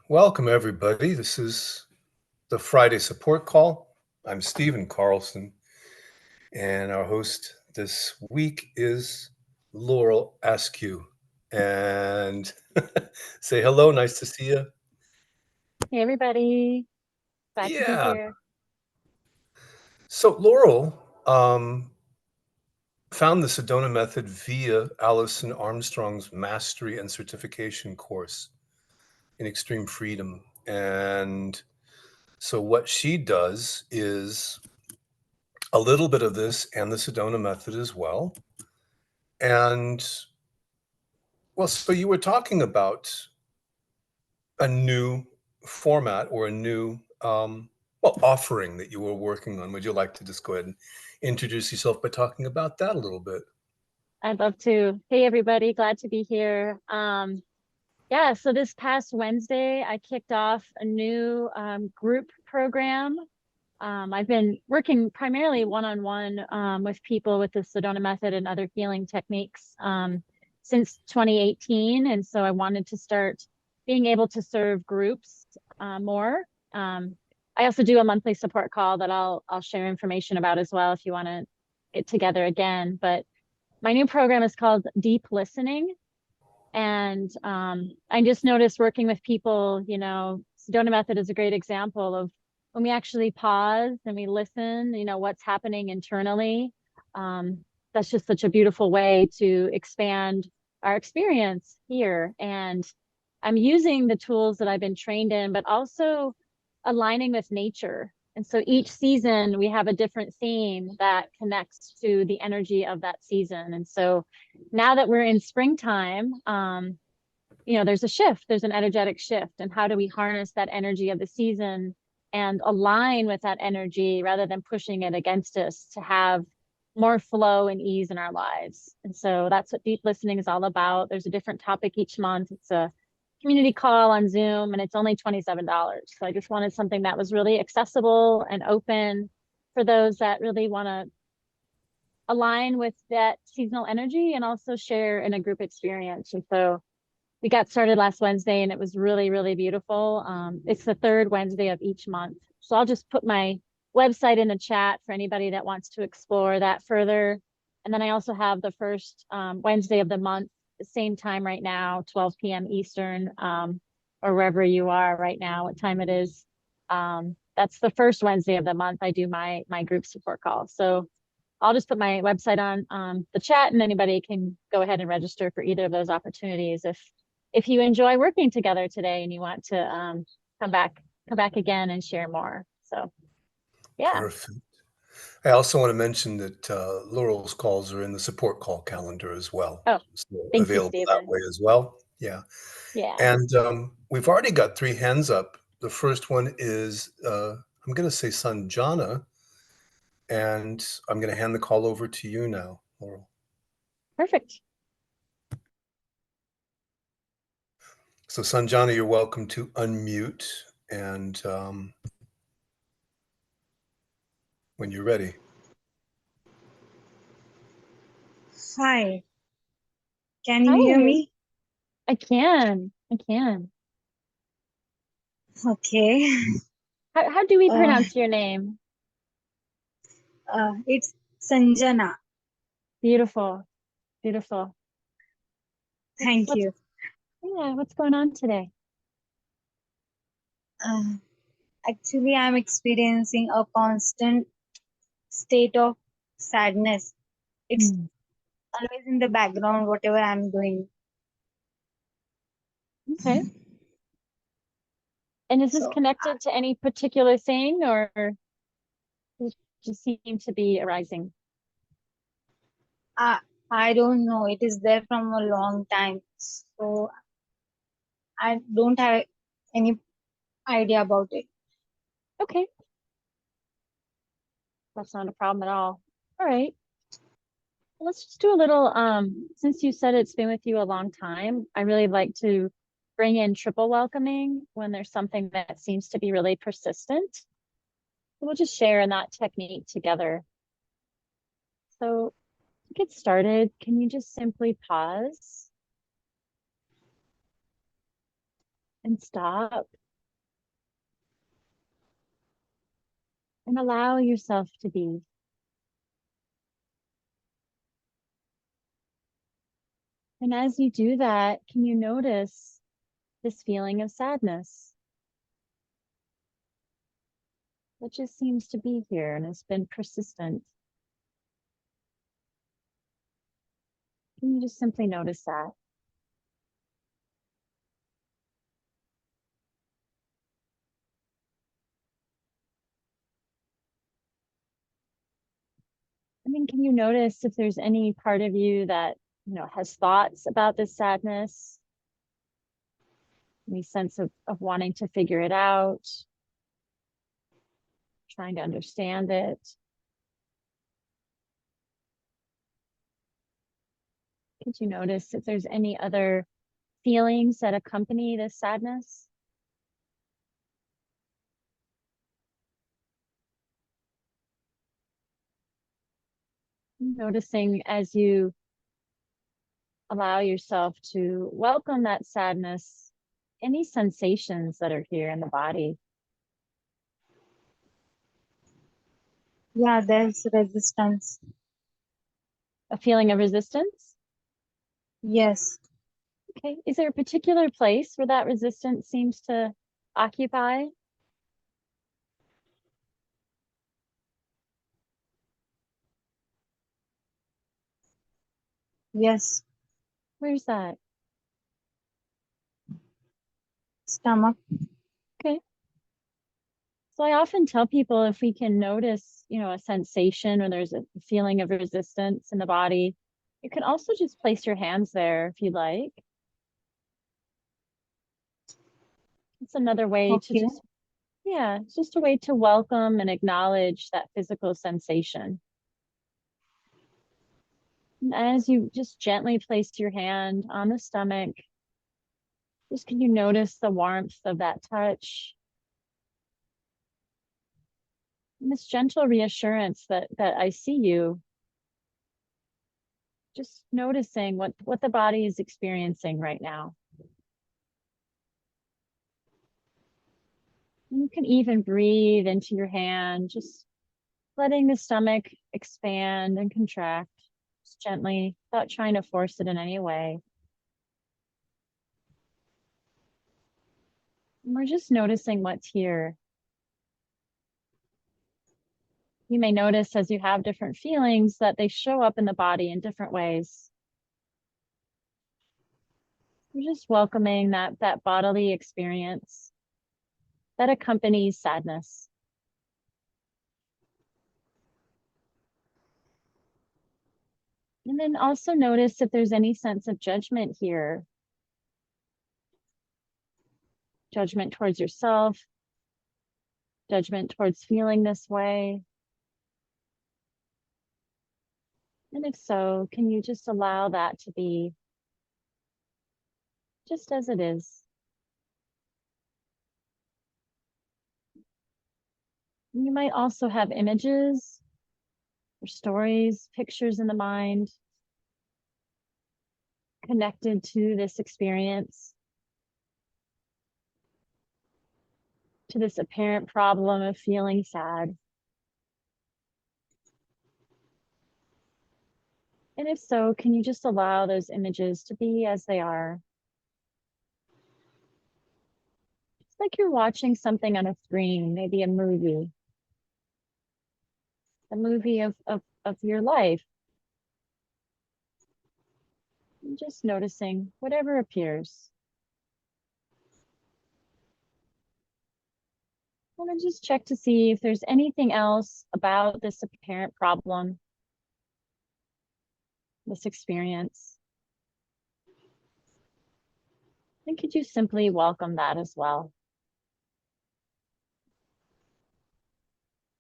Welcome, everybody. This is the Friday support call. I'm Stephen Carlson, and our host this week is Laurel Askew. And say hello. Nice to see you. Hey everybody, glad to be Yeah. here. So Laurel found the Sedona Method via Allison Armstrong's Mastery and Certification course in Extreme Freedom. And so what she does is a little bit of this and the Sedona Method as well. And well, so you were talking about a new format or a new offering that you were working on. Would you like to just go ahead and introduce yourself by talking about that a little bit? I'd love to. Hey everybody, glad to be here. Yeah, so this past Wednesday, I kicked off a new group program. I've been working primarily one-on-one with people with the Sedona Method and other healing techniques since 2018. And so I wanted to start being able to serve groups more. I also do a monthly support call that I'll share information about as well if you want to get together again. But my new program is called Deep Listening. And I just noticed working with people, Sedona Method is a great example of when we actually pause and we listen, what's happening internally. That's just such a beautiful way to expand our experience here. And I'm using the tools that I've been trained in, but also aligning with nature. And so each season we have a different theme that connects to the energy of that season. And so now that we're in springtime, there's a shift, there's an energetic shift. And how do we harness that energy of the season and align with that energy rather than pushing it against us to have more flow and ease in our lives? And so that's what deep listening is all about. There's a different topic each month. It's a community call on Zoom, and it's only $27. So I just wanted something that was really accessible and open for those that really want to align with that seasonal energy and also share in a group experience. And so we got started last Wednesday and it was really, really beautiful. It's the third Wednesday of each month. So I'll just put my website in the chat for anybody that wants to explore that further. And then I also have the first Wednesday of the month, the same time right now, 12 p.m. Eastern, or wherever you are right now, what time it is. That's the first Wednesday of the month. I do my group support call. So I'll just put my website on the chat and anybody can go ahead and register for either of those opportunities if you enjoy working together today and you want to come back again and share more. So yeah. Perfect. I also want to mention that Laurel's calls are in the support call calendar as well. Oh, So thank you, available that Stephen. way as well. Yeah. Yeah. And we've already got three hands up. The first one is, I'm going to say Sanjana, and I'm going to hand the call over to you now, Laurel. Perfect. So Sanjana, you're welcome to unmute and when you're ready. Hi, can you Hi. hear me? I can. Okay. How do we Uh, pronounce your name? it's Sanjana. Beautiful. Beautiful. Thank What's you. yeah, what's going on today? Uh, Actually, I'm experiencing a constant state of sadness. It's Hmm. always in the background, whatever I'm doing. Okay. And is this So connected to any particular thing or does it just seem to be arising? I don't know. It is there from a long time. So I don't have any idea about it. Okay. That's not a problem at all. All right. Well, let's just do a little, since you said it's been with you a long time, I really like to bring in triple welcoming when there's something that seems to be really persistent. We'll just share in that technique together. So to get started, can you just simply pause? and stop and allow yourself to be. And as you do that, can you notice this feeling of sadness that just seems to be here and has been persistent? Can you just simply notice that? I mean, can you notice if there's any part of you that, has thoughts about this sadness? Any sense of wanting to figure it out, trying to understand it? Could you notice if there's any other feelings that accompany this sadness? Noticing as you allow yourself to welcome that sadness, any sensations that are here in the body. Yeah, there's resistance. A feeling of resistance? Yes. Okay. Is there a particular place where that resistance seems to occupy? Yes. Where's that? Stomach. Okay. So I often tell people if we can notice, a sensation or there's a feeling of resistance in the body, you can also just place your hands there if you like. It's another way to Okay. it's just a way to welcome and acknowledge that physical sensation. And as you just gently place your hand on the stomach, just can you notice the warmth of that touch? And this gentle reassurance that I see you, just noticing what the body is experiencing right now. And you can even breathe into your hand, just letting the stomach expand and contract, just gently, without trying to force it in any way. And we're just noticing what's here. You may notice as you have different feelings that they show up in the body in different ways. You're just welcoming that bodily experience that accompanies sadness. And then also notice if there's any sense of judgment here. Judgment towards yourself, judgment towards feeling this way. And if so, can you just allow that to be just as it is? You might also have images or stories, pictures in the mind connected to this experience, to this apparent problem of feeling sad. And if so, can you just allow those images to be as they are? It's like you're watching something on a screen, maybe a movie of your life. And just noticing whatever appears. And then just check to see if there's anything else about this apparent problem, this experience. And could you simply welcome that as well?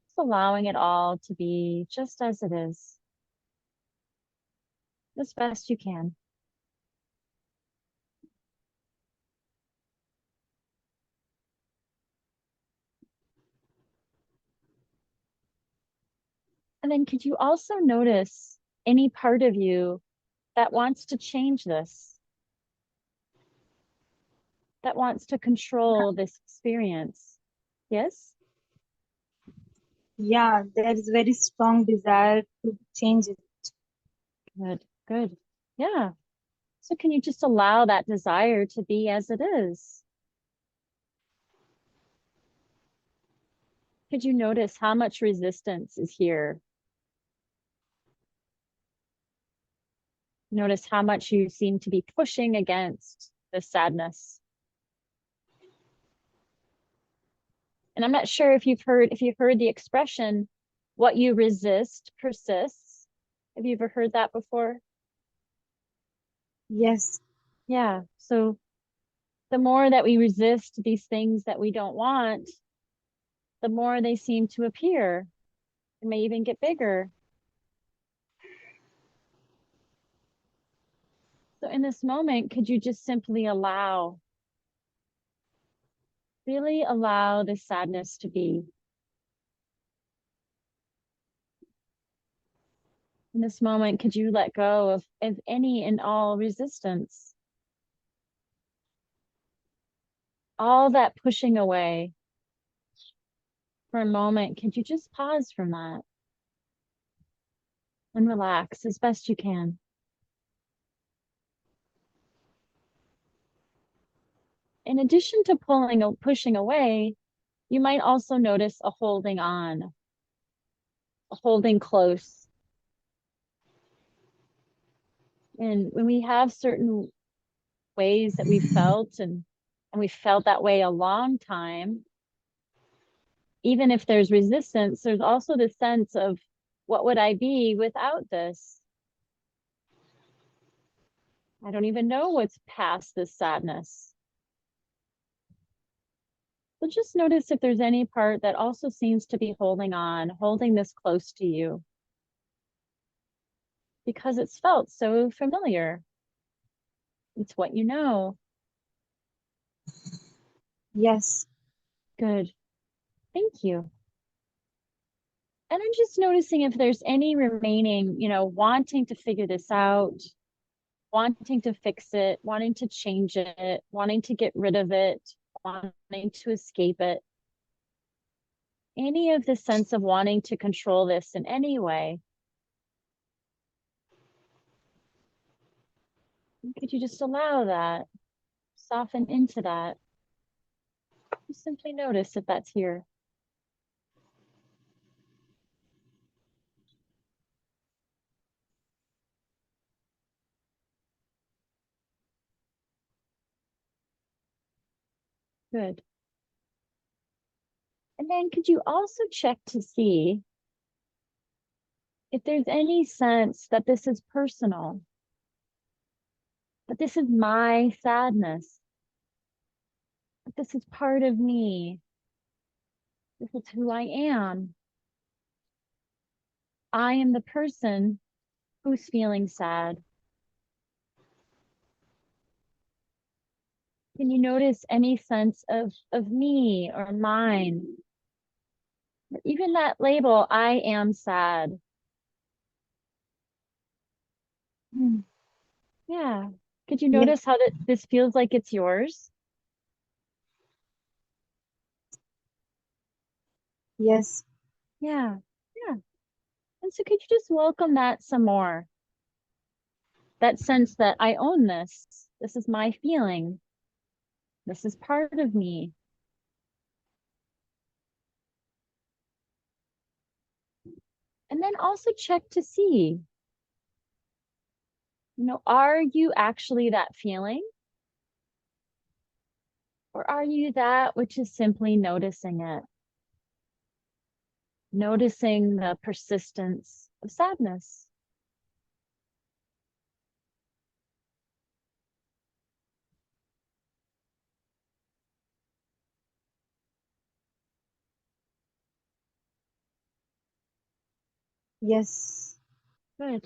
Just allowing it all to be just as it is, as best you can. And then could you also notice any part of you that wants to change this? that wants to control this experience. Yes? Yeah, there is very strong desire to change it. Good, good. Yeah. So can you just allow that desire to be as it is? Could you notice how much resistance is here? Notice how much you seem to be pushing against this sadness. And I'm not sure if you've heard the expression, what you resist persists. Have you ever heard that before? Yes, Yeah. So the more that we resist these things that we don't want, the more they seem to appear. They may even get bigger. So in this moment, could you just simply really allow this sadness to be? In this moment, could you let go of any and all resistance? All that pushing away. For a moment, could you just pause from that and relax as best you can? In addition to pushing away, you might also notice a holding on, a holding close. And when we have certain ways that we felt and we felt that way a long time, even if there's resistance, there's also the sense of, what would I be without this? I don't even know what's past this sadness. So just notice if there's any part that also seems to be holding on, holding this close to you, because it's felt so familiar. It's what you know. yes, Good. Thank you. And I'm just noticing if there's any remaining, wanting to figure this out, wanting to fix it, wanting to change it, wanting to get rid of it, wanting to escape it. Any of the sense of wanting to control this in any way. Could you just allow that? Soften into that. Just simply notice if that's here. Good. And then could you also check to see if there's any sense that this is personal, that this is my sadness, that this is part of me, this is who I am. I am the person who's feeling sad. Can you notice any sense of me or mine? Or even that label, I am sad. Yeah. Could you yes, notice how this feels like it's yours? yes, Yeah. Yeah. And so could you just welcome that some more? That sense that I own this. This is my feeling. This is part of me. And then also check to see, are you actually that feeling? Or are you that which is simply noticing it? Noticing the persistence of sadness. yes, Good.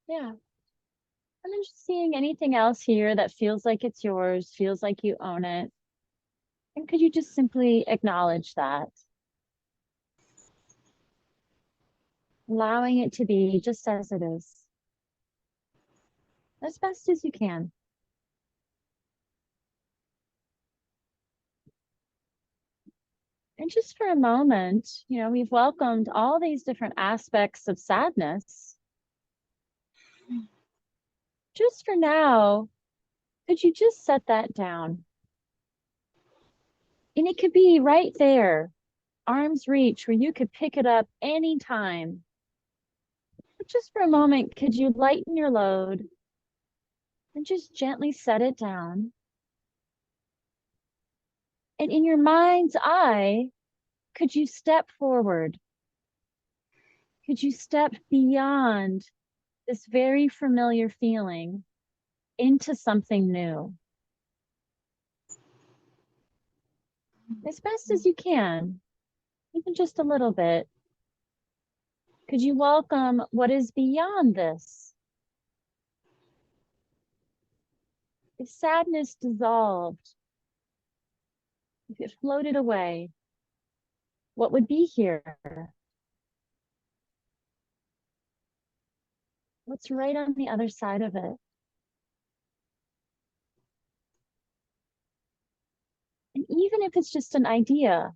Yeah. And then just seeing anything else here that feels like it's yours, feels like you own it. And could you just simply acknowledge that? Allowing it to be just as it is, as best as you can. And just for a moment, we've welcomed all these different aspects of sadness. Just for now, could you just set that down? And it could be right there, arm's reach, where you could pick it up anytime. But just for a moment, could you lighten your load and just gently set it down? And in your mind's eye, could you step forward? Could you step beyond this very familiar feeling into something new? As best as you can, even just a little bit. Could you welcome what is beyond this? If sadness dissolved, if it floated away, what would be here? What's right on the other side of it? And even if it's just an idea,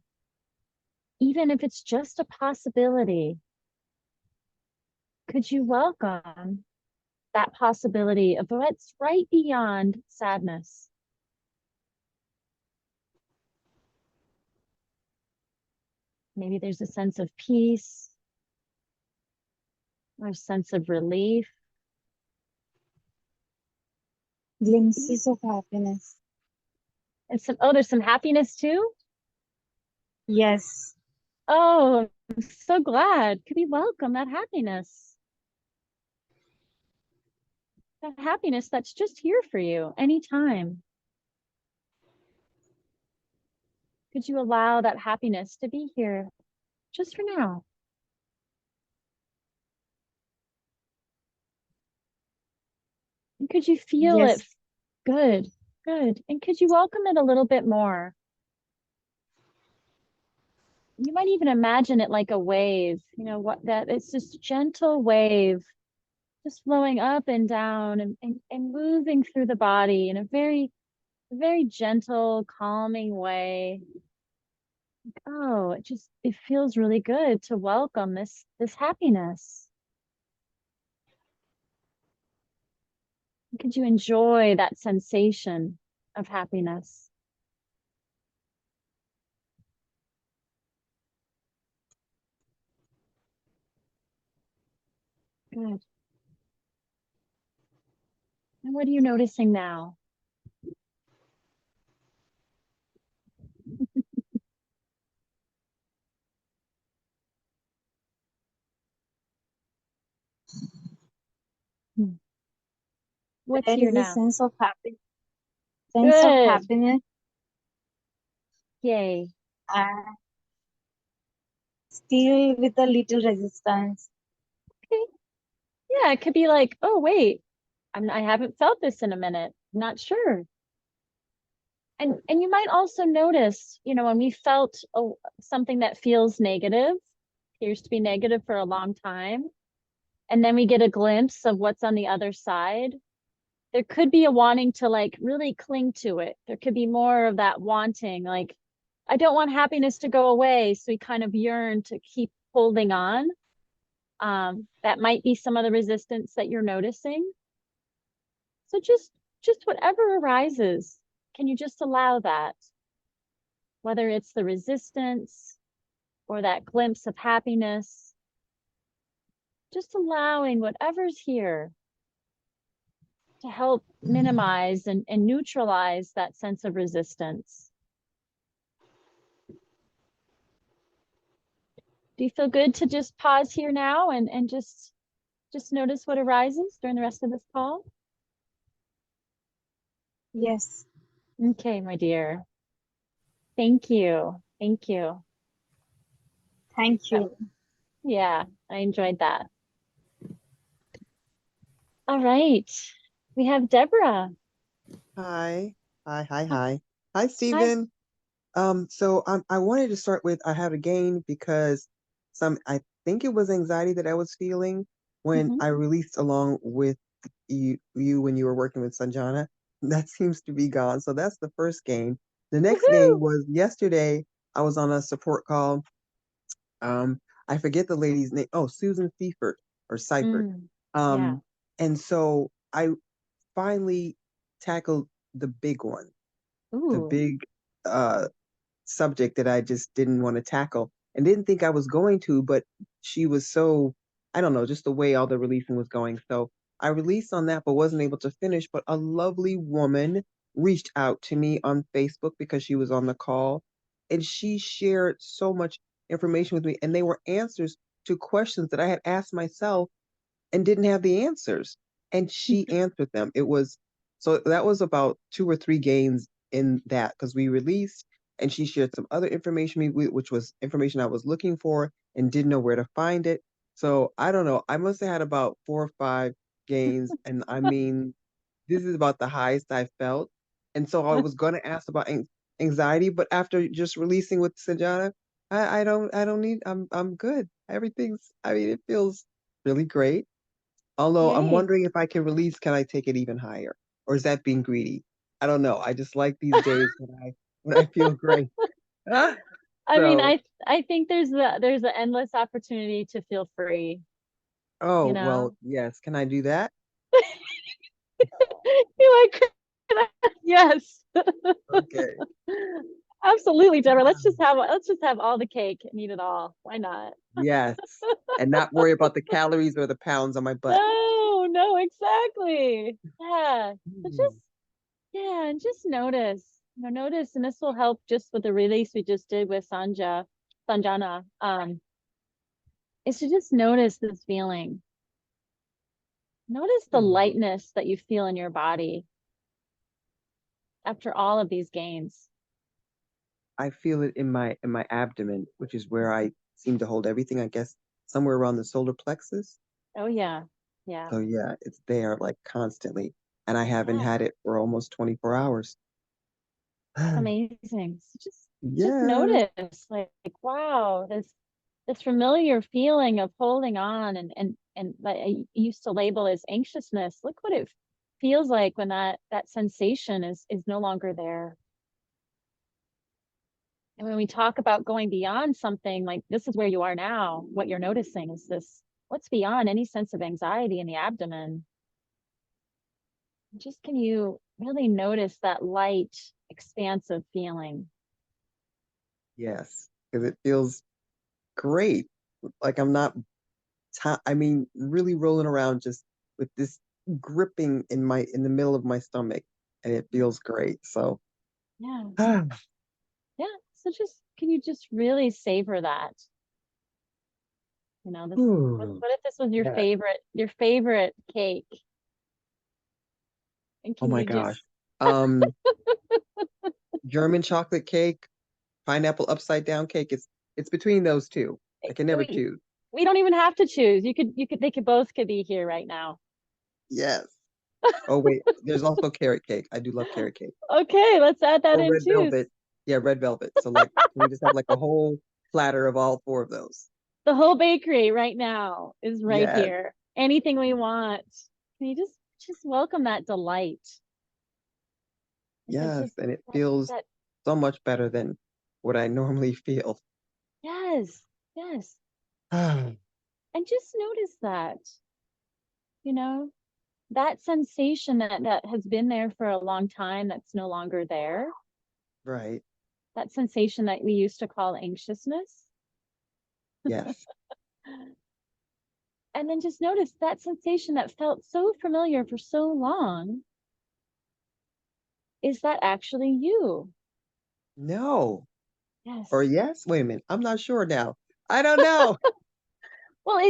even if it's just a possibility, could you welcome that possibility of what's right beyond sadness? Maybe there's a sense of peace or a sense of relief. Glimpses of happiness. And there's some happiness too. Yes. Oh, I'm so glad. Could we welcome that happiness? That happiness that's just here for you anytime. Could you allow that happiness to be here just for now? And could you feel it? Yes. Good, good. And could you welcome it a little bit more? You might even imagine it like a wave, it's this gentle wave just flowing up and down and moving through the body in a very gentle, calming way. Oh, it feels really good to welcome this happiness. Could you enjoy that sensation of happiness? Good. And what are you noticing now? What's There here is a now? sense of Good. happiness, Yay. and still with a little resistance. Okay. Yeah, it could be like, oh, wait, I haven't felt this in a minute. I'm not sure. And you might also notice, when we felt something that feels negative, appears to be negative for a long time, and then we get a glimpse of what's on the other side, there could be a wanting to like really cling to it. There could be more of that wanting, like, I don't want happiness to go away. So we kind of yearn to keep holding on. That might be some of the resistance that you're noticing. So just whatever arises, can you just allow that? Whether it's the resistance or that glimpse of happiness, just allowing whatever's here to help minimize and neutralize that sense of resistance. Do you feel good to just pause here now and just notice what arises during the rest of this call? Yes. Okay, my dear. Thank you. Thank you. Thank you. Yeah, I enjoyed that. All right. We have Deborah. Hi. Hi, hi, Hi. hi. Hi, Stephen. So I wanted to start with I had a gain because I think it was anxiety that I was feeling when Mhm. I released along with you when you were working with Sanjana. That seems to be gone. So that's the first gain. The next gain Woohoo! was yesterday. I was on a support call. I forget the lady's name. Oh, Susan Seifert or Seifert. Yeah. Um, and so I finally tackled the big one, the Ooh. big uh subject that I just didn't want to tackle and didn't think I was going to, but she was so, I don't know, just the way all the releasing was going. So I released on that, but wasn't able to finish. But a lovely woman reached out to me on Facebook because she was on the call and she shared so much information with me. And they were answers to questions that I had asked myself and didn't have the answers. And she answered them. It was so that was about 2 or 3 gains in that because we released and she shared some other information which was information I was looking for and didn't know where to find it. So I don't know. I must have had about 4 or 5 gains. And I mean, this is about the highest I felt. And so I was going to ask about anxiety, but after just releasing with Sanjana, I don't need, I'm good. Everything's, I mean, it feels really great. Although I'm Yay. wondering if I can release, can I take it even higher? Or is that being greedy? I don't know. I just like these days when I feel great. Ah, I mean, so, I think there's an endless opportunity to feel free, oh, you well, know? yes. Can I do that? You're like, yes. Okay. Absolutely, Deborah. Let's just have all the cake and eat it all. Why not? Yes. And not worry about the calories or the pounds on my butt. No, no, exactly. Yeah. So Hmm. just yeah, and just notice. Notice, and this will help just with the release we just did with Sanjana. Is to just notice this feeling. Notice the Hmm. lightness that you feel in your body after all of these gains. I feel it in my abdomen, which is where I seem to hold everything, I guess, somewhere around the solar plexus. Oh yeah. Yeah. So yeah, it's there like constantly. And I haven't Yeah. had it for almost 24 hours. It's amazing. So just Yes. notice, like wow, this familiar feeling of holding on and that I used to label as anxiousness. Look what it feels like when that sensation is no longer there. And when we talk about going beyond something, like this is where you are now, what you're noticing is this, what's beyond any sense of anxiety in the abdomen. Just can you really notice that light, expansive feeling? Yes. Because it feels great. Like I'm not, I mean, really rolling around just with this gripping in the middle of my stomach, and it feels great. So, Yeah. ah, Yeah. So just can you just really savor that? This whew, what if this was yeah. your favorite cake? And Oh can my you gosh. just Um, German chocolate cake, pineapple upside down cake. It's between those two. I can never we choose. we don't even have to choose. You could they could be here right now. Yes. Oh wait, there's also carrot cake. I do love carrot cake. Okay, let's add that Or in red too. velvet. Yeah, red velvet. So like, can we just have like a whole platter of all 4 of those? The whole bakery right now is right Yes. here. Anything we want. Can you just welcome that delight? It's Yes, just and it feels that so much better than what I normally feel. yes, yes. Ah, And just notice that, you know, that sensation that has been there for a long time that's no longer there. right. That sensation that we used to call anxiousness. Yes. And then just notice that sensation that felt so familiar for so long. Is that actually you? No. Or Yes. yes? Wait a minute. I'm not sure now. I don't know. Well,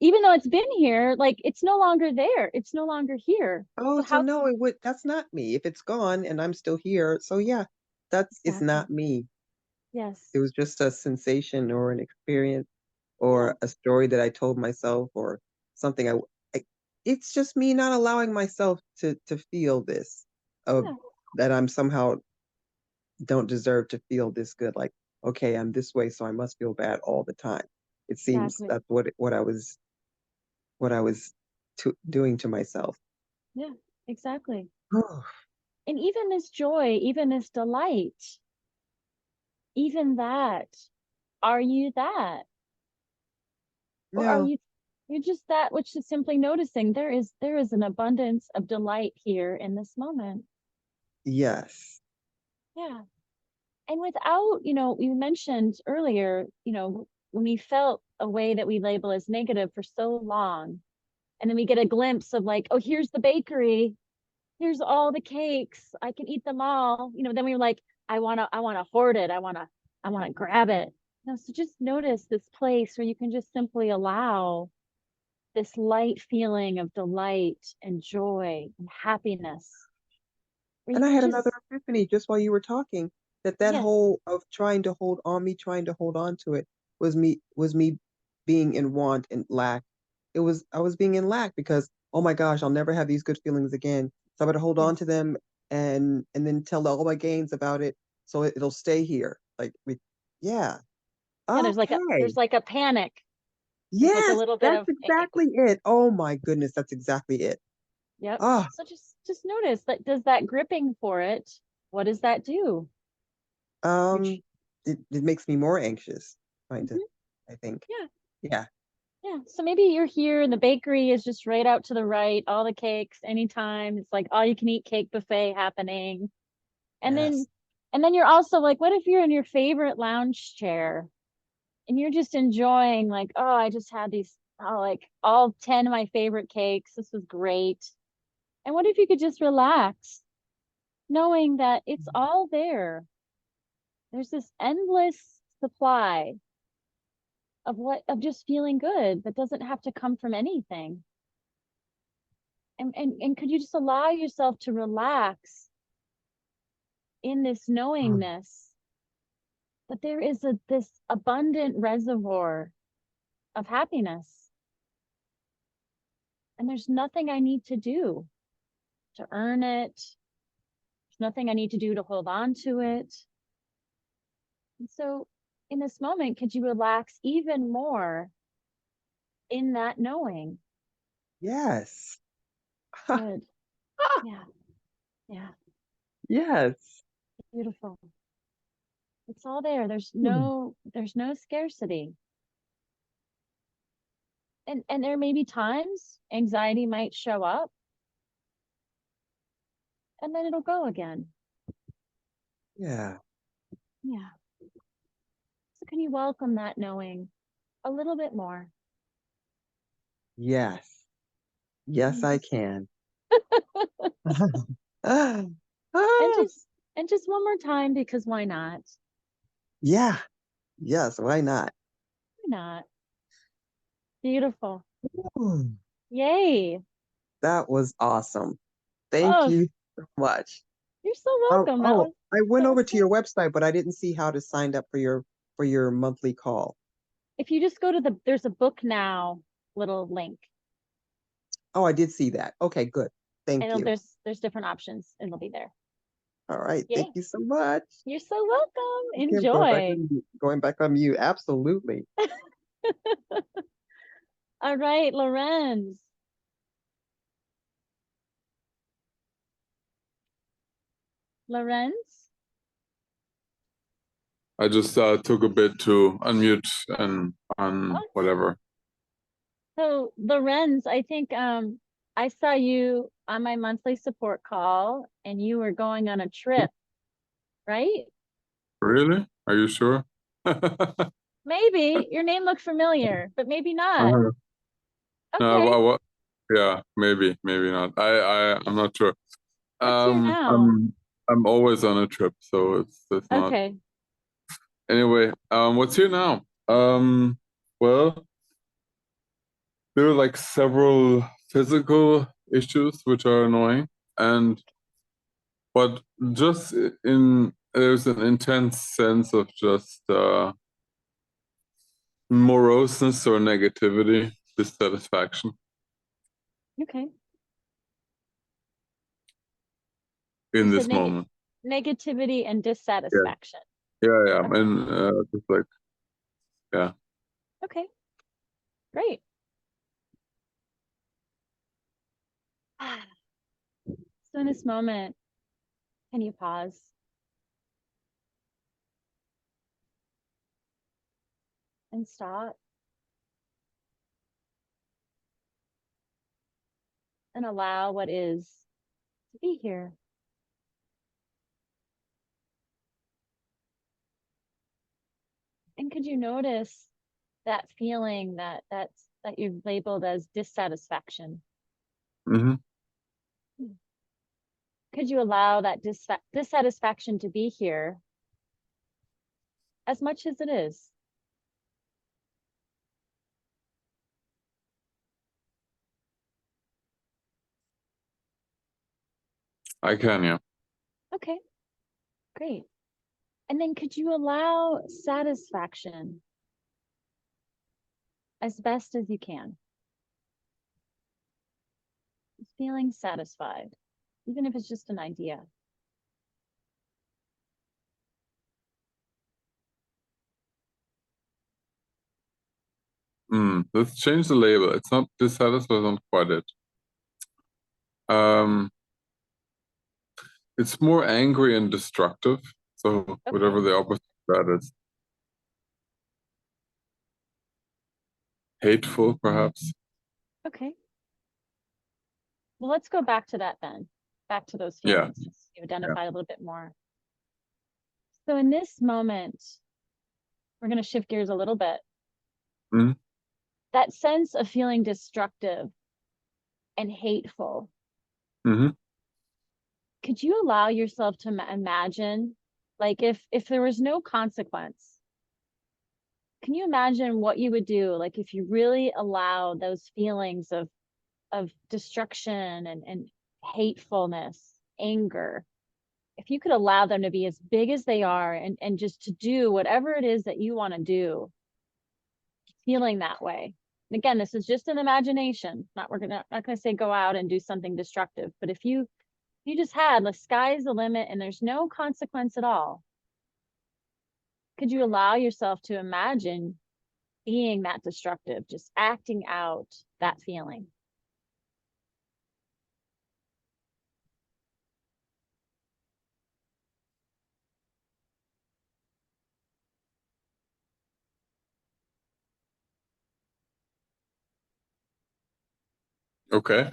even though it's been here, like it's no longer there. It's no longer here. Oh, So so how no, it would that's not me. If it's gone and I'm still here, so yeah, that's it's exactly? not me. Yes. It was just a sensation or an experience Yeah. or a story that I told myself or something I it's just me not allowing myself to feel this of Yeah. that I'm somehow don't deserve to feel this good. Like, okay, I'm this way, so I must feel bad all the time. It seems Exactly. that's what I was doing to myself. Yeah. Exactly. And even this joy, even this delight, even that, are you that? Or are No. you're just that which is simply noticing there is an abundance of delight here in this moment. Yes. Yeah. And without, you mentioned earlier, when we felt a way that we label as negative for so long, and then we get a glimpse of like, oh, here's the bakery, here's all the cakes, I can eat them all, then we were like, I want to hoard it, I want to grab it. So just notice this place where you can just simply allow this light feeling of delight and joy and happiness, where you And I can had just, another epiphany just while you were talking that yes, whole of trying to hold on me, trying to hold on to it was me being in want and lack. I was being in lack because oh my gosh, I'll never have these good feelings again. So I better hold on to yes. them and then tell all my gains about it so it'll stay here. Like yeah. Yeah, Okay. there's like a panic. There's like a Yes, little bit that's of exactly it. Oh my goodness, that's exactly it. yep. Ah, So just notice that, does that gripping for it, what does that do? Which, um, it makes me more anxious, kind of, mhm, I think. yeah, Yeah. yeah. So maybe you're here and the bakery is just right out to the right, all the cakes anytime. It's like all you can eat cake buffet happening. And then Yes. you're also like, what if you're in your favorite lounge chair and you're just enjoying like, oh, I just had these, oh, like all 10 of my favorite cakes. This was great. And what if you could just relax, knowing that it's all there? There's this endless supply of just feeling good that doesn't have to come from anything. And could you just allow yourself to relax in this Mm. knowingness that there is this abundant reservoir of happiness, and there's nothing I need to do to earn it. There's nothing I need to do to hold on to it. And so in this moment, could you relax even more in that knowing? Yes. Good. Yeah. Yeah. Yes. Beautiful. It's all there. Hmm. There's no scarcity. And there may be times anxiety might show up and then it'll go again. Yeah. Yeah. So can you welcome that knowing a little bit more? Yes. Yes, And I just can. Ah, and ah, just and just one more time, because why not? yeah. Yes, why not? Why not? Beautiful. Ooh, Yay. that was awesome. Thank Oh, you so much. you're so Oh, welcome. oh, I went That was over to great. your website, but I didn't see how to sign up for your monthly call. If you just go to there's a book now little link, Oh, I did see that. Okay, good. and Thank you. there's different options and they'll be there. All right. Thank Yay. you so much. You're so welcome. Okay, I'm going back Enjoy. on mute. Going back on mute. Absolutely. All right, Lorenz. Lorenz? I just took a bit to unmute and on Oh, whatever. so Lorenz, I think I saw you on my monthly support call and you were going on a trip, right? Really? Are you sure? Maybe your name looked familiar, but maybe not. No, Okay, yeah, maybe not. I'm not sure. what's here Um, now? I'm I'm always on a trip, so it's not. Okay, Anyway, what's here now? Well, there are like several physical issues which are annoying, and but just in there's an intense sense of just moroseness or negativity, dissatisfaction okay. You in said this moment. negativity and Yeah, dissatisfaction. yeah, Okay, and just like yeah, okay, great. So in this moment, can you pause? and stop. And allow what is to be here. And could you notice that feeling that you've labeled as dissatisfaction? Mm-hmm. Could you allow that dissatisfaction to be here as much as it is? I can, yeah. Okay, great. And then could you allow satisfaction as best as you can? Feeling satisfied, even if it's just an idea. Let's change the label. It's not dissatisfied, not quite it. It's more angry and destructive. So Okay. whatever the opposite of that is. Hateful, perhaps. Okay. Well, let's go back to that then. Back to those Yeah. feelings. You identify a little bit more. So in this moment, we're going to shift gears a little bit. Mhm. That sense of feeling destructive and hateful. Mm-hmm. Could you allow yourself to imagine, like if there was no consequence, can you imagine what you would do? Like if you really allow those feelings of destruction and hatefulness, anger, if you could allow them to be as big as they are and just to do whatever it is that you want to do, feeling that way. And again, this is just an imagination. Not gonna say go out and do something destructive, but if you just had the sky's the limit and there's no consequence at all, could you allow yourself to imagine being that destructive, just acting out that feeling? Okay.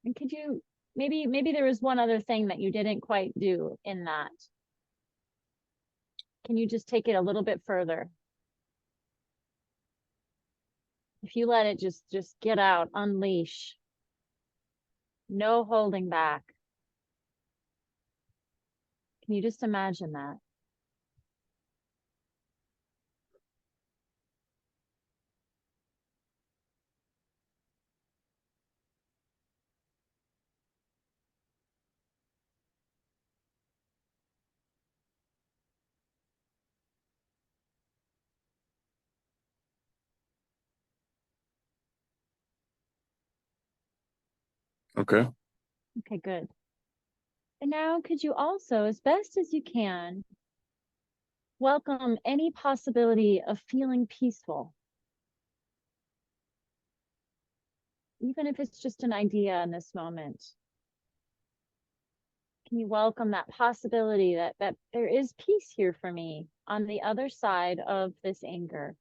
And could you maybe there was one other thing that you didn't quite do in that? Can you just take it a little bit further? If you let it just get out, unleash, no holding back. Can you just imagine that? Okay. Okay, good. And now could you also, as best as you can, welcome any possibility of feeling peaceful? Even if it's just an idea in this moment. Can you welcome that possibility that there is peace here for me on the other side of this anger?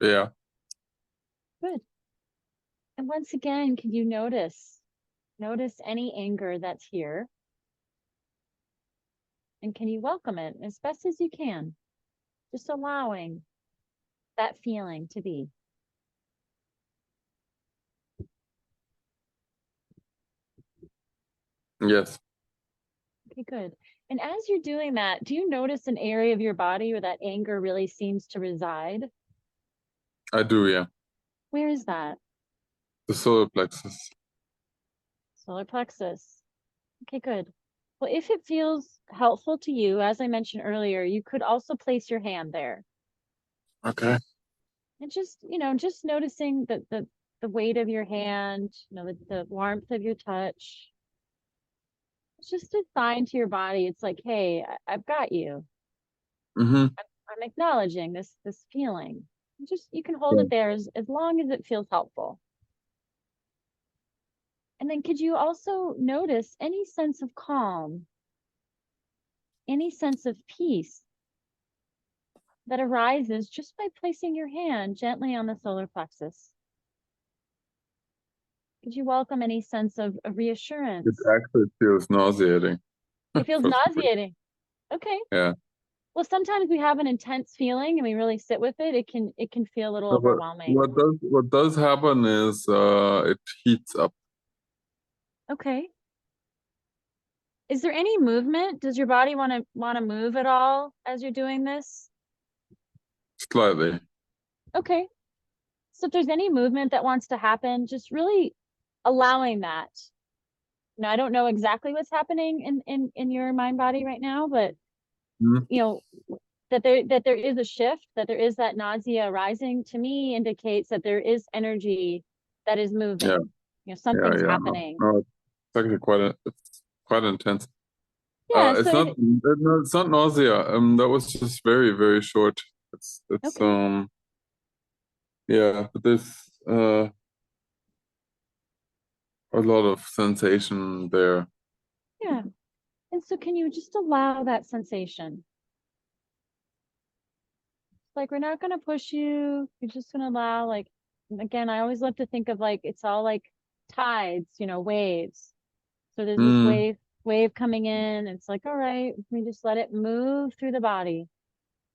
Yeah. Good. And once again, can you notice any anger that's here? And can you welcome it as best as you can? Just allowing that feeling to be. Yes. Okay, good. And as you're doing that, do you notice an area of your body where that anger really seems to reside? I do, yeah. Where is that? The solar plexus. Solar plexus. Okay, good. Well, if it feels helpful to you, as I mentioned earlier, you could also place your hand there. Okay. And just, just noticing the weight of your hand, the warmth of your touch. It's just a sign to your body. It's like, hey, I've got you. Mm-hmm. I'm acknowledging this feeling. You can hold it there as long as it feels helpful. And then could you also notice any sense of calm, any sense of peace that arises just by placing your hand gently on the solar plexus? Could you welcome any sense of reassurance? It actually feels nauseating. It feels nauseating. Okay. Yeah. Well, sometimes we have an intense feeling and we really sit with it. It can feel a little So overwhelming. what does happen is it heats up. Okay. Is there any movement? Does your body want to move at all as you're doing this? Slightly. Okay. So if there's any movement that wants to happen, just really allowing that. Now, I don't know exactly what's happening in your mind body right now, but Mhm. you know, that there is a shift, that there is that nausea arising, to me indicates that there is energy that is moving. Yeah. Something's Yeah. happening. No, it's actually it's quite intense. Yeah, It's so not nausea. That was just very, very short. It's okay. yeah, but there's a lot of sensation there. Yeah. And so can you just allow that sensation? Like, we're not going to push you. You're just going to allow, like, again, I always love to think of like, it's all like tides, waves. So there's this wave coming in. It's like, all right, we just let it move through the body.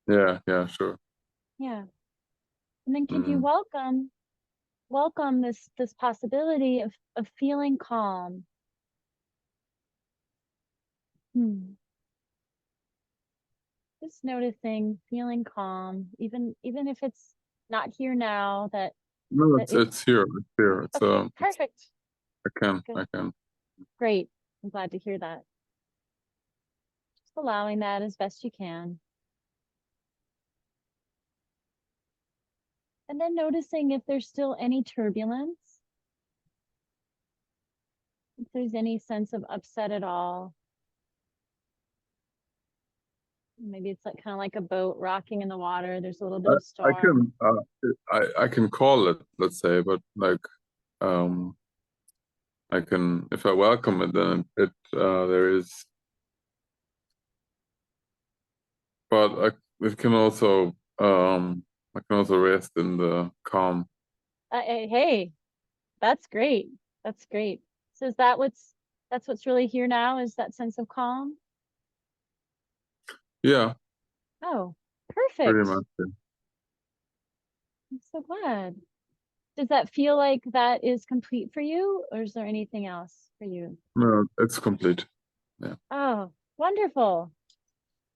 Yeah, sure. Yeah. And then can you welcome this possibility of feeling calm? Just noticing, feeling calm, even if it's not here now, No, that it's here. It's here. It's okay, perfect. I Good. can. Great. I'm glad to hear that. Just allowing that as best you can. And then noticing if there's still any turbulence, if there's any sense of upset at all. Maybe it's like kind of like a boat rocking in the water. There's a little bit of storm. I can call it, let's say, but like I can, if I welcome it, then there is, but it can also I can also rest in the calm. Hey, that's great. That's great. So is that's what's really here now, is that sense of calm? Yeah, Oh, pretty perfect. much. Yeah. I'm so glad. Does that feel like that is complete for you, or is there anything else for you? No, it's complete. Yeah. Oh, wonderful.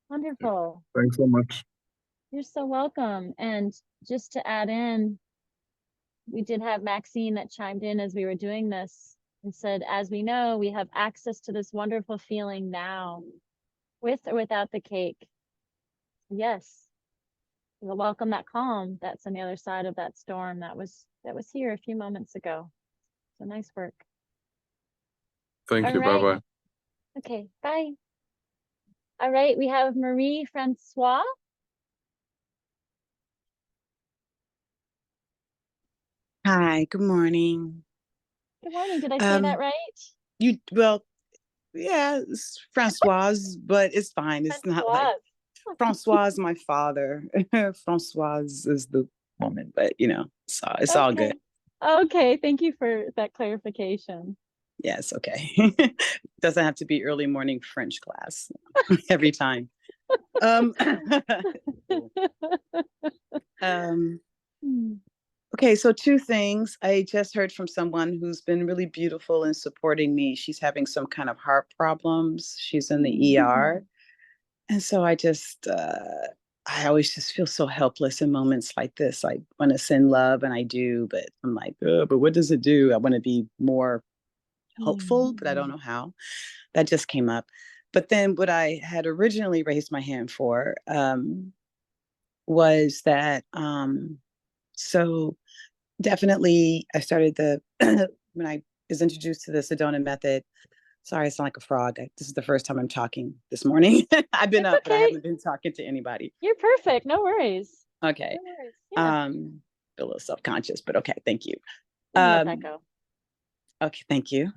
Wonderful. Thanks so much. You're so welcome. And just to add in, we did have Maxine that chimed in as we were doing this and said, as we know, we have access to this wonderful feeling now, with or without the cake. Yes. We'll welcome that calm that's on the other side of that storm that was here a few moments ago. So nice work. Thank you. Right. Bye-bye. Okay, bye. All right, we have Marie Francois. Hi, good morning. Good morning. Did I say that right? Yeah, it's Francoise, but it's fine. It's not like Francois is my father. Francoise is the woman, but so it's all good. Okay, thank you for that clarification. Yes, okay. Doesn't have to be early morning French class every time. Okay, so two things. I just heard from someone who's been really beautiful in supporting me. She's having some kind of heart problems. She's in the ER. And so I always just feel so helpless in moments like this. I want to send love, and I do, but I'm like, but what does it do? I want to be more helpful, but I don't know how. That just came up. But then what I had originally raised my hand for was that, so definitely I started when I was introduced to the Sedona Method, Sorry, I sound like a frog. This is the first time I'm talking this morning. I've been It's up, but I okay. haven't been talking to anybody. You're perfect. No worries. Okay. No worries. Yeah. A little self-conscious, but okay, thank you. Let that go. Okay, thank you.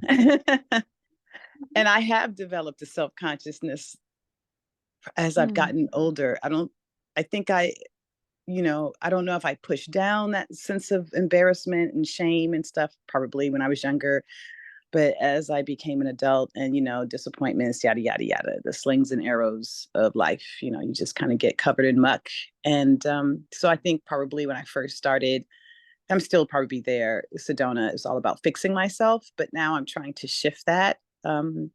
And I have developed a self-consciousness as I've gotten older. I think I don't know if I pushed down that sense of embarrassment and shame and stuff, probably when I was younger. But as I became an adult and, disappointments, yada, yada, yada, the slings and arrows of life, you just kind of get covered in muck. And so I think probably when I first started, I'm still probably there. Sedona is all about fixing myself, but now I'm trying to shift that. Or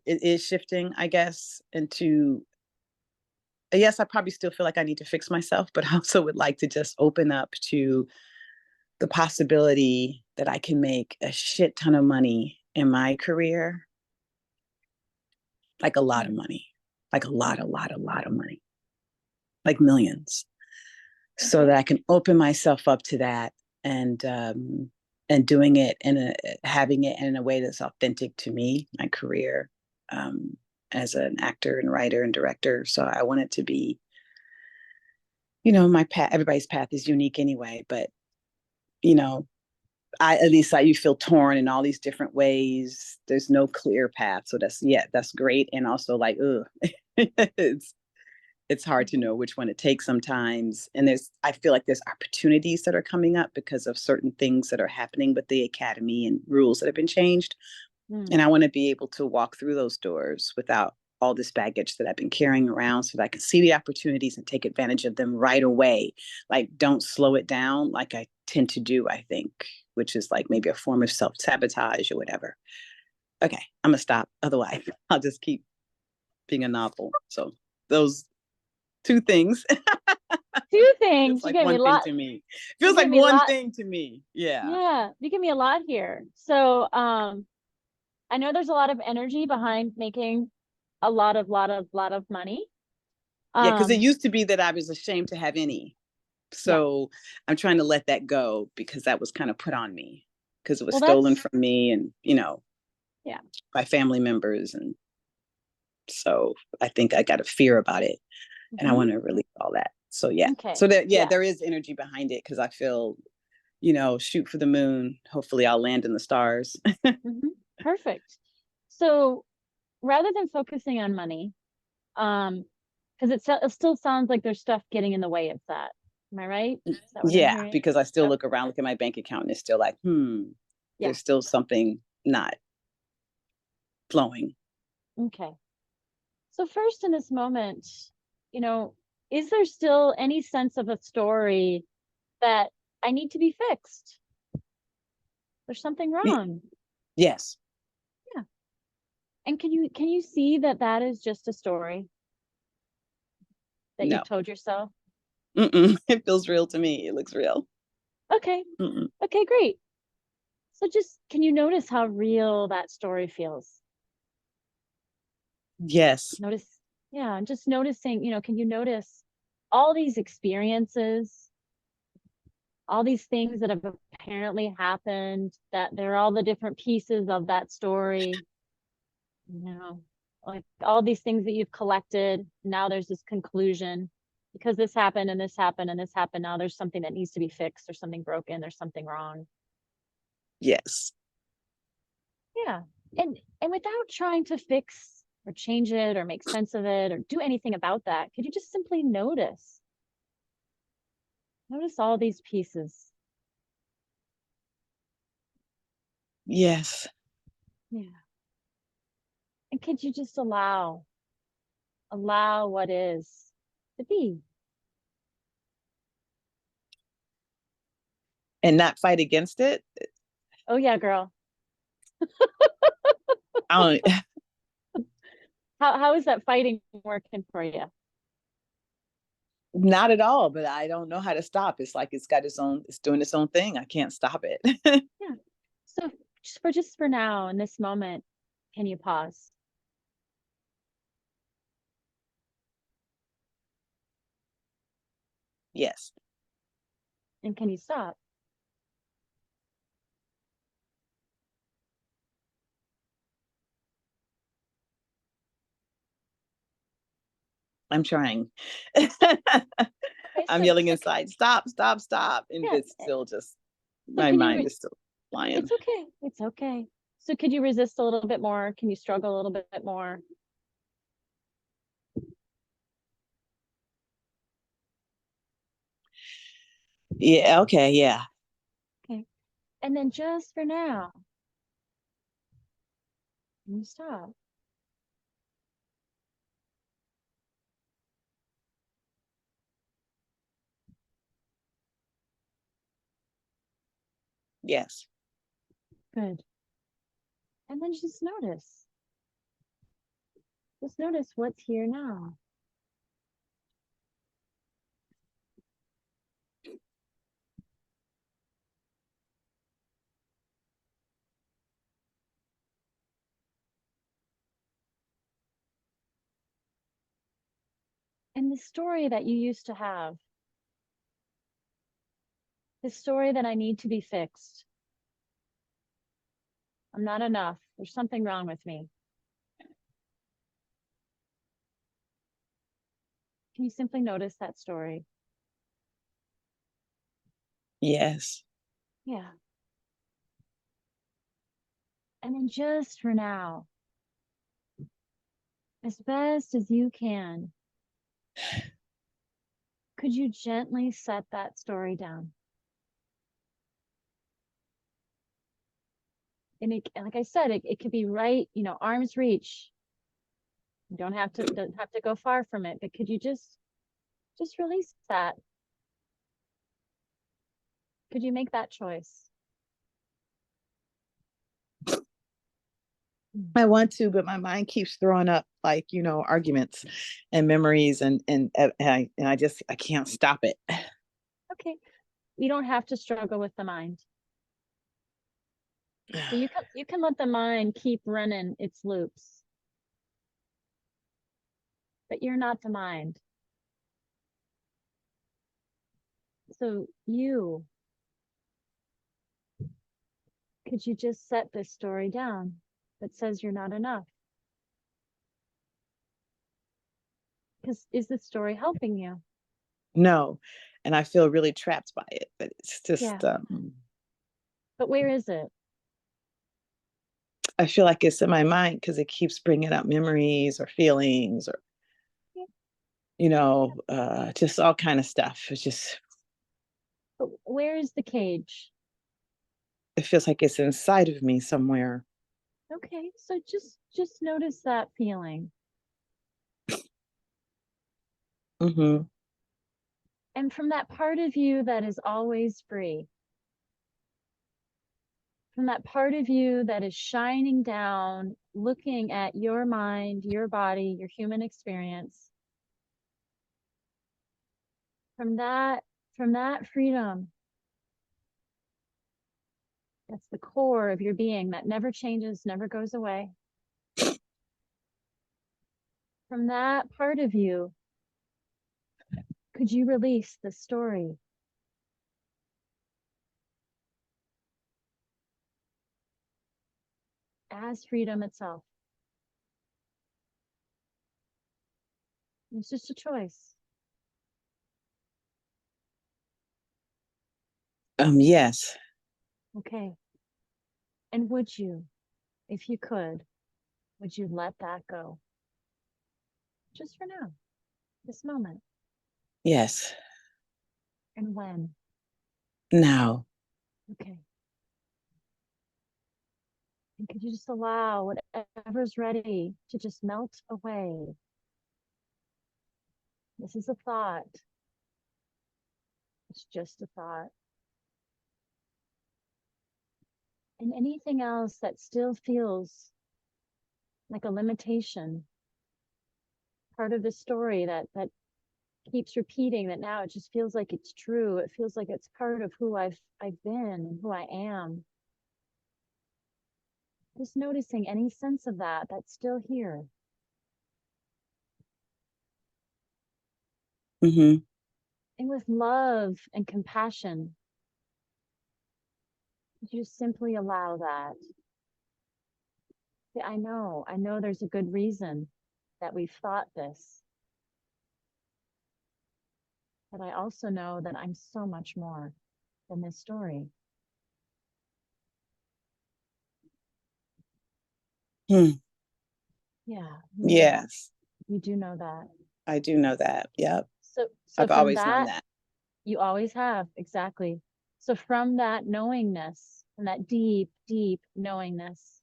it is shifting, I guess, into, yes, I probably still feel like I need to fix myself, but I also would like to just open up to the possibility that I can make a shit ton of money in my career. Like a lot of money, like a lot of money, like millions. So that I can open myself up to that and doing it having it in a way that's authentic to me, my career, as an actor and writer and director. So I want it to be, my path, everybody's path is unique anyway, but you feel torn in all these different ways. There's no clear path. So that's great. And also like, it's hard to know which one to take sometimes. And I feel like there's opportunities that are coming up because of certain things that are happening with the academy and rules that have been changed. And I want to be able to walk through those doors without all this baggage that I've been carrying around so that I can see the opportunities and take advantage of them right away. Like, don't slow it down like I tend to do, I think, which is like maybe a form of self-sabotage or whatever. Okay, I'm gonna stop. Otherwise, I'll just keep being a novel. So those two things. Two things. Like you gave me a lot to me. Feels like one thing to me. Yeah. Yeah, you give me a lot here. So I know there's a lot of energy behind making a lot of money. Yeah, because it used to be that I was ashamed to have any. So I'm trying to let that go because that was kind of put on me because it was stolen from me and, by family members. And so I think I got a fear about it and I want to release all that. So, yeah. Okay. So there is energy behind it because I feel, shoot for the moon. Hopefully I'll land in the stars. Perfect. So rather than focusing on money, because it still sounds like there's stuff getting in the way of that. Am I right? Yeah, because I still look around, look at my bank account, and it's still like, there's still something not flowing. Okay. So first in this moment, is there still any sense of a story that I need to be fixed? There's something wrong. Yes. Yeah. And can you see that is just a story that you've told yourself? It feels real to me. It looks real. Okay. Okay, great. So just, can you notice how real that story feels? Yes. I'm just noticing, can you notice all these experiences, all these things that have apparently happened, that they're all the different pieces of that story, like all these things that you've collected. Now there's this conclusion because this happened and this happened and this happened. Now there's something that needs to be fixed. There's something broken. There's something wrong. Yes. Yeah. And without trying to fix or change it or make sense of it or do anything about that, could you just simply notice all these pieces? Yes. Yeah. And could you just allow what is to be? And not fight against it? Oh yeah, girl. I don't How is that fighting working for you? Not at all, but I don't know how to stop. It's like it's doing its own thing. I can't stop it. Yeah. So just for now, in this moment, can you pause? Yes. And can you stop? I'm trying. Okay, I'm so- yelling so- inside, stop, stop, stop. And Yeah, it's still just, so my can you mind is still flying. It's okay. It's okay. So could you resist a little bit more? Can you struggle a little bit more? Yeah, okay, yeah. Okay. And then just for now, you stop. Yes. Good. And then just notice. Just notice what's here now. And the story that you used to have, the story that I need to be fixed. I'm not enough. There's something wrong with me. Can you simply notice that story? Yes. Yeah. And then just for now, as best as you can, could you gently set that story down? And it, like I said, it could be right, arm's reach. You don't have to go far from it, but could you just release that? Could you make that choice? I want to, but my mind keeps throwing up like, arguments and memories and I can't stop it. Okay. You don't have to struggle with the mind. So you can let the mind keep running its loops. But you're not the mind. So could you just set this story down that says you're not enough? Because is this story helping you? No. And I feel really trapped by it, but it's just, Yeah. But where is it? I feel like it's in my mind because it keeps bringing up memories or feelings or, just all kind of stuff. It's just, But where is the cage? it feels like it's inside of me somewhere. Okay, so just notice that feeling. Mm-hmm. And from that part of you that is always free, from that part of you that is shining down, looking at your mind, your body, your human experience, from that freedom, that's the core of your being that never changes, never goes away. From that part of you, could you release the story? As freedom itself. It's just a choice. Yes. Okay. And would you, if you could, would you let that go? Just for now, this moment. Yes. And when? Now. Okay. And could you just allow whatever's ready to just melt away? This is a thought. It's just a thought. And anything else that still feels like a limitation, part of the story that keeps repeating, that now it just feels like it's true. It feels like it's part of who I've been and who I am. Just noticing any sense of that that's still here. Mm-hmm. And with love and compassion, you just simply allow that. I know there's a good reason that we've thought this. But I also know that I'm so much more than this story. Hmm. Yeah. Yes, You do know that. I do know that. Yep. So I've from always known that, that. you always have, exactly. So from that knowingness and that deep, deep knowingness,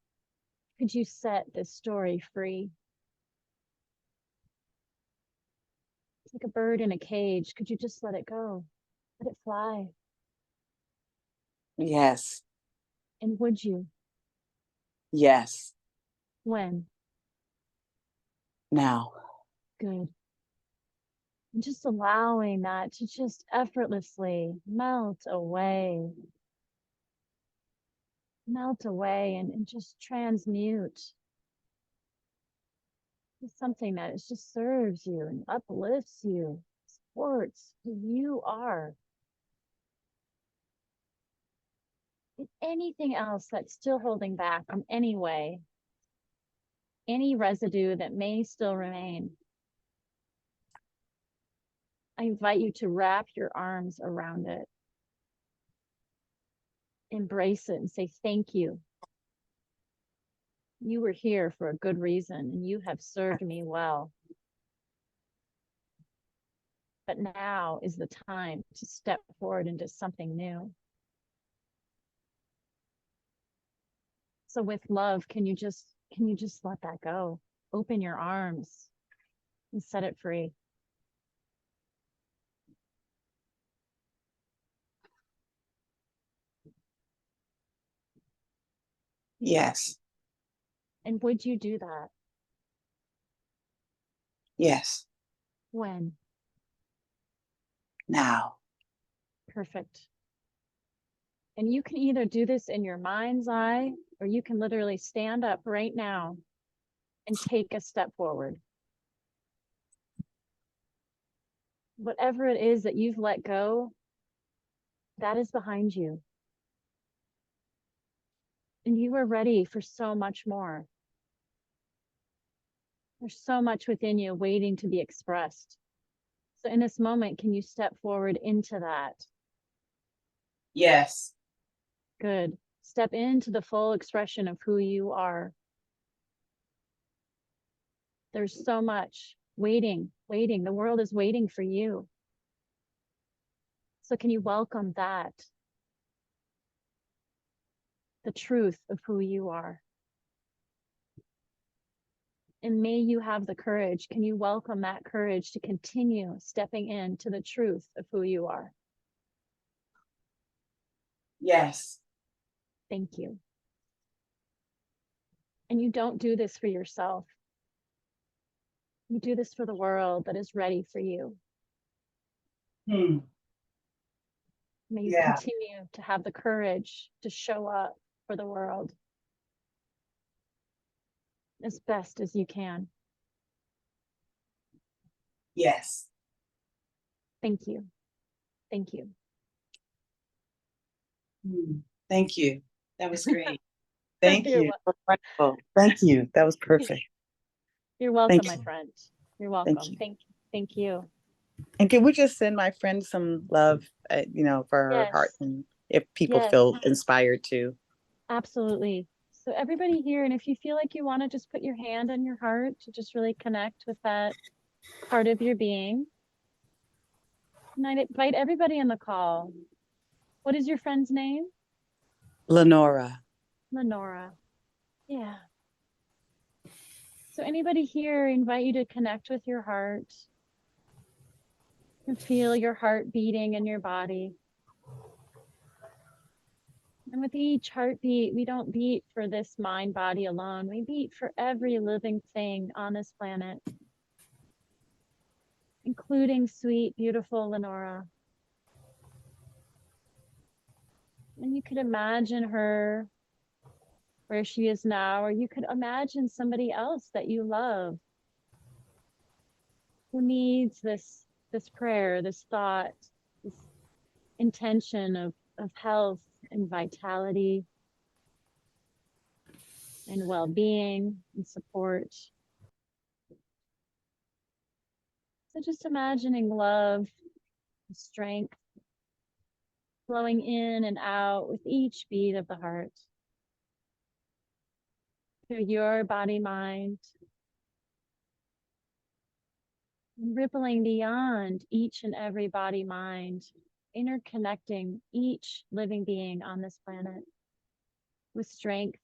could you set this story free? It's like a bird in a cage. Could you just let it go? Let it fly. Yes. And would you? Yes. When? Now. Good. And just allowing that to just effortlessly melt away. Melt away and just transmute to something that is just serves you and uplifts you, supports who you are. And anything else that's still holding back in any way, any residue that may still remain, I invite you to wrap your arms around it. Embrace it and say, thank you. You were here for a good reason and you have served me well. But now is the time to step forward into something new. So with love, can you just let that go? Open your arms and set it free. Yes. And would you do that? Yes. When? Now. Perfect. And you can either do this in your mind's eye, or you can literally stand up right now and take a step forward. Whatever it is that you've let go, that is behind you. And you are ready for so much more. There's so much within you waiting to be expressed. So in this moment, can you step forward into that? Yes. Good. Step into the full expression of who you are. There's so much waiting. The world is waiting for you. So can you welcome that? The truth of who you are. And may you have the courage. Can you welcome that courage to continue stepping into the truth of who you are? Yes. Thank you. And you don't do this for yourself. You do this for the world that is ready for you. Hmm. May you Yeah. continue to have the courage to show up for the world as best as you can. Yes. Thank you. Thank you. Hmm. Thank you. That was great. Thank You're you. Wonderful. Thank you. That was perfect. You're welcome, Thank my you. friend. You're Thank welcome. you. Thank you. And can we just send my friend some love, for her heart, Yes. and if people Yes. feel inspired to. Absolutely. So everybody here, and if you feel like you want to just put your hand on your heart to just really connect with that part of your being. And I invite everybody on the call. What is your friend's name? Lenora. Lenora. Yeah. So anybody here, I invite you to connect with your heart and feel your heart beating in your body. And with each heartbeat, we don't beat for this mind body alone. We beat for every living thing on this planet, including sweet, beautiful Lenora. And you could imagine her where she is now, or you could imagine somebody else that you love who needs this prayer, this thought, this intention of health and vitality and well-being and support. So just imagining love strength flowing in and out with each beat of the heart through your body, mind, and rippling beyond each and every body, mind, interconnecting each living being on this planet with strength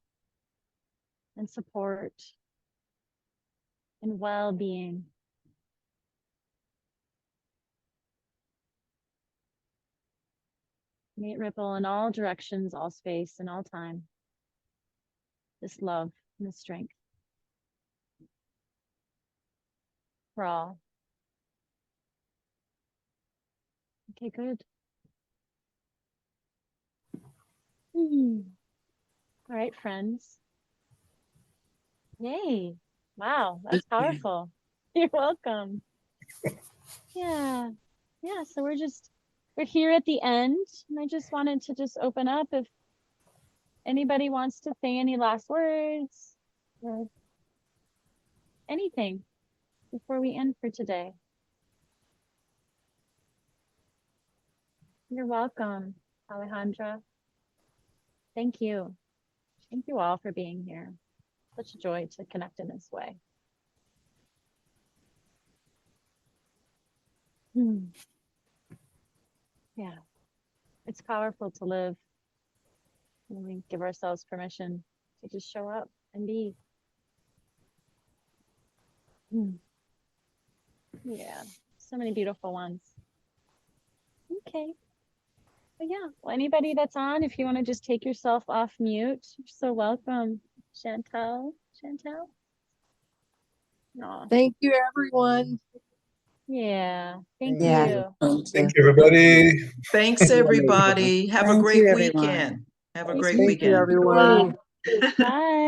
and support and well-being. May it ripple in all directions, all space, and all time. This love and this strength for all. Okay, good. All right, friends. Yay. Wow, that's powerful. You're welcome. Yeah. Yeah, so we're here at the end, and I just wanted to just open up if anybody wants to say any last words or anything before we end for today. You're welcome, Alejandra. Thank you. Thank you all for being here. Such a joy to connect in this way. Yeah, it's powerful to live when we give ourselves permission to just show up and be. Yeah, so many beautiful ones. Okay. But yeah, well, anybody that's on, if you want to just take yourself off mute, you're so welcome. Chantel? No. Thank you, everyone. Yeah, thank Yeah. you. Thank you, everybody. Thanks, everybody. Have a Thank great you, everyone. weekend. Have a Thanks great for Thank you, weekend. everyone. Bye.